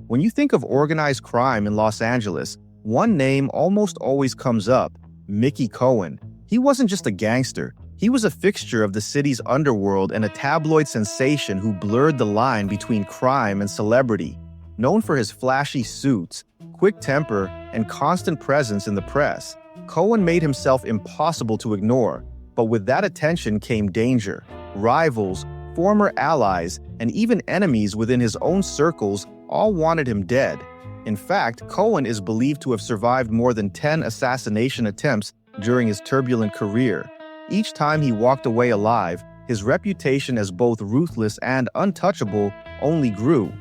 When you think of organized crime in Los Angeles, one name almost always comes up: Mickey Cohen. He wasn't just a gangster. He was a fixture of the city's underworld and a tabloid sensation who blurred the line between crime and celebrity. Known for his flashy suits, quick temper, and constant presence in the press, Cohen made himself impossible to ignore. But with that attention came danger. Rivals, former allies, and even enemies within his own circles all wanted him dead. In fact, Cohen is believed to have survived more than 10 assassination attempts during his turbulent career. Each time he walked away alive, his reputation as both ruthless and untouchable only grew.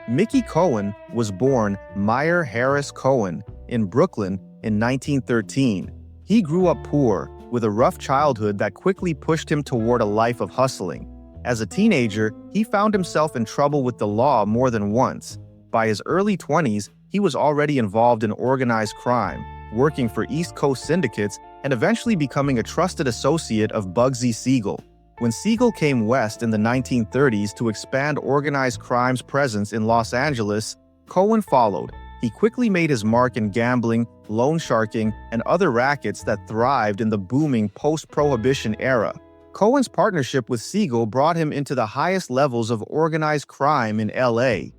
Mickey Cohen was born Meyer Harris Cohen in Brooklyn in 1913. He grew up poor, with a rough childhood that quickly pushed him toward a life of hustling. As a teenager, he found himself in trouble with the law more than once. By his early 20s, he was already involved in organized crime, working for East Coast syndicates and eventually becoming a trusted associate of Bugsy Siegel. When Siegel came west in the 1930s to expand organized crime's presence in Los Angeles, Cohen followed. He quickly made his mark in gambling, loan sharking, and other rackets that thrived in the booming post-prohibition era. Cohen's partnership with Siegel brought him into the highest levels of organized crime in LA.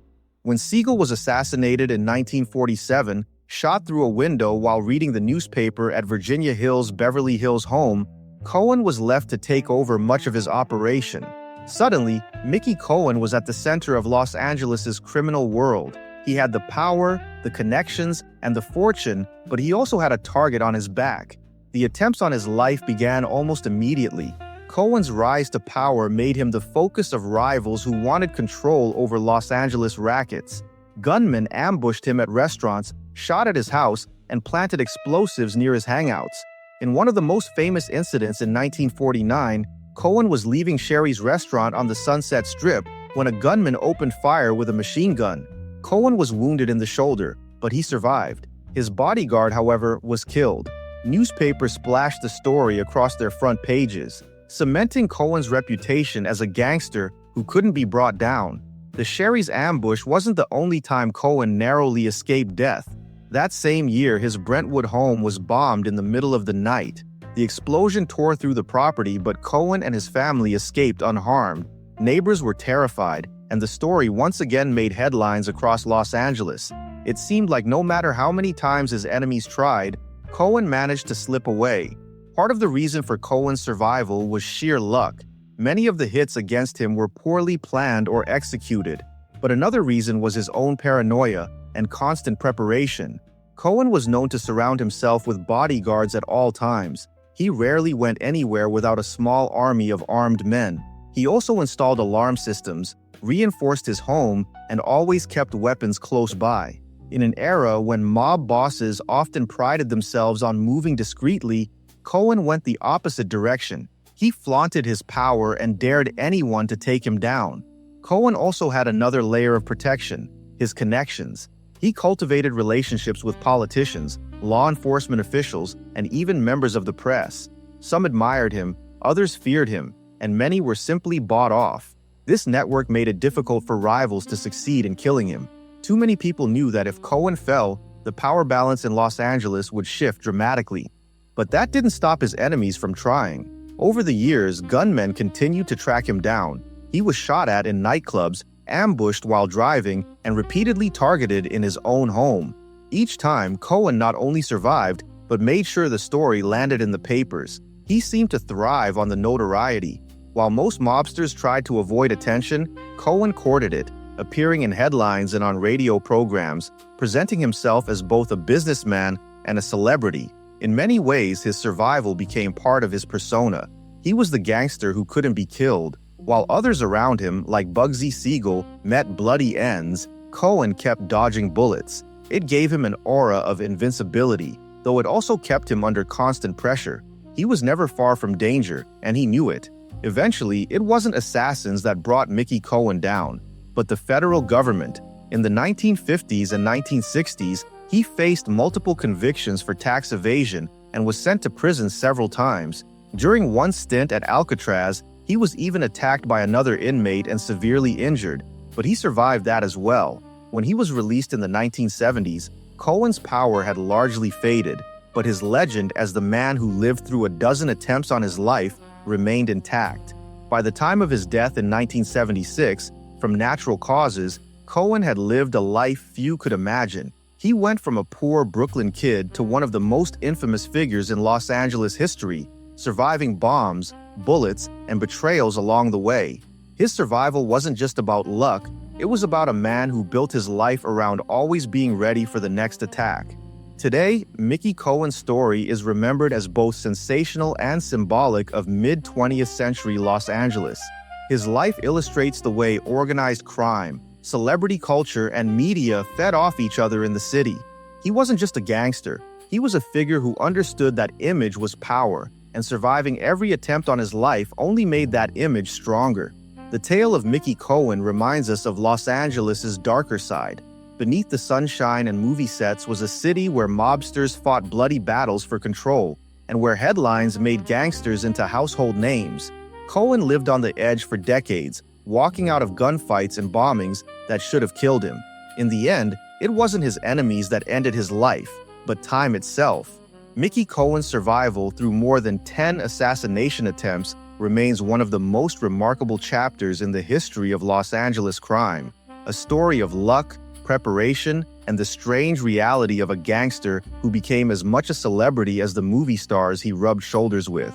When Siegel was assassinated in 1947, shot through a window while reading the newspaper at Virginia Hill's Beverly Hills home, Cohen was left to take over much of his operation. Suddenly, Mickey Cohen was at the center of Los Angeles' criminal world. He had the power, the connections, and the fortune, but he also had a target on his back. The attempts on his life began almost immediately. Cohen's rise to power made him the focus of rivals who wanted control over Los Angeles rackets. Gunmen ambushed him at restaurants, shot at his house, and planted explosives near his hangouts. In one of the most famous incidents in 1949, Cohen was leaving Sherry's restaurant on the Sunset Strip when a gunman opened fire with a machine gun. Cohen was wounded in the shoulder, but he survived. His bodyguard, however, was killed. Newspapers splashed the story across their front pages, cementing Cohen's reputation as a gangster who couldn't be brought down. The Sherry's ambush wasn't the only time Cohen narrowly escaped death. That same year, his Brentwood home was bombed in the middle of the night. The explosion tore through the property, but Cohen and his family escaped unharmed. Neighbors were terrified, and the story once again made headlines across Los Angeles. It seemed like no matter how many times his enemies tried, Cohen managed to slip away. Part of the reason for Cohen's survival was sheer luck. Many of the hits against him were poorly planned or executed, but another reason was his own paranoia and constant preparation. Cohen was known to surround himself with bodyguards at all times. He rarely went anywhere without a small army of armed men. He also installed alarm systems, reinforced his home, and always kept weapons close by. In an era when mob bosses often prided themselves on moving discreetly, Cohen went the opposite direction. He flaunted his power and dared anyone to take him down. Cohen also had another layer of protection: his connections. He cultivated relationships with politicians, law enforcement officials, and even members of the press. Some admired him, others feared him, and many were simply bought off. This network made it difficult for rivals to succeed in killing him. Too many people knew that if Cohen fell, the power balance in Los Angeles would shift dramatically. But that didn't stop his enemies from trying. Over the years, gunmen continued to track him down. He was shot at in nightclubs, ambushed while driving, and repeatedly targeted in his own home. Each time, Cohen not only survived, but made sure the story landed in the papers. He seemed to thrive on the notoriety. While most mobsters tried to avoid attention, Cohen courted it, appearing in headlines and on radio programs, presenting himself as both a businessman and a celebrity. In many ways, his survival became part of his persona. He was the gangster who couldn't be killed. While others around him, like Bugsy Siegel, met bloody ends, Cohen kept dodging bullets. It gave him an aura of invincibility, though it also kept him under constant pressure. He was never far from danger, and he knew it. Eventually, it wasn't assassins that brought Mickey Cohen down, but the federal government. In the 1950s and 1960s, he faced multiple convictions for tax evasion and was sent to prison several times. During one stint at Alcatraz, he was even attacked by another inmate and severely injured, but he survived that as well. When he was released in the 1970s, Cohen's power had largely faded, but his legend as the man who lived through a dozen attempts on his life remained intact. By the time of his death in 1976, from natural causes, Cohen had lived a life few could imagine. He went from a poor Brooklyn kid to one of the most infamous figures in Los Angeles history, surviving bombs, bullets, and betrayals along the way. His survival wasn't just about luck, it was about a man who built his life around always being ready for the next attack. Today, Mickey Cohen's story is remembered as both sensational and symbolic of mid-20th century Los Angeles. His life illustrates the way organized crime, celebrity culture, and media fed off each other in the city. He wasn't just a gangster, he was a figure who understood that image was power, and surviving every attempt on his life only made that image stronger. The tale of Mickey Cohen reminds us of Los Angeles' darker side. Beneath the sunshine and movie sets was a city where mobsters fought bloody battles for control, and where headlines made gangsters into household names. Cohen lived on the edge for decades, walking out of gunfights and bombings that should have killed him. In the end, it wasn't his enemies that ended his life, but time itself. Mickey Cohen's survival through more than 10 assassination attempts remains one of the most remarkable chapters in the history of Los Angeles crime. A story of luck, preparation, and the strange reality of a gangster who became as much a celebrity as the movie stars he rubbed shoulders with.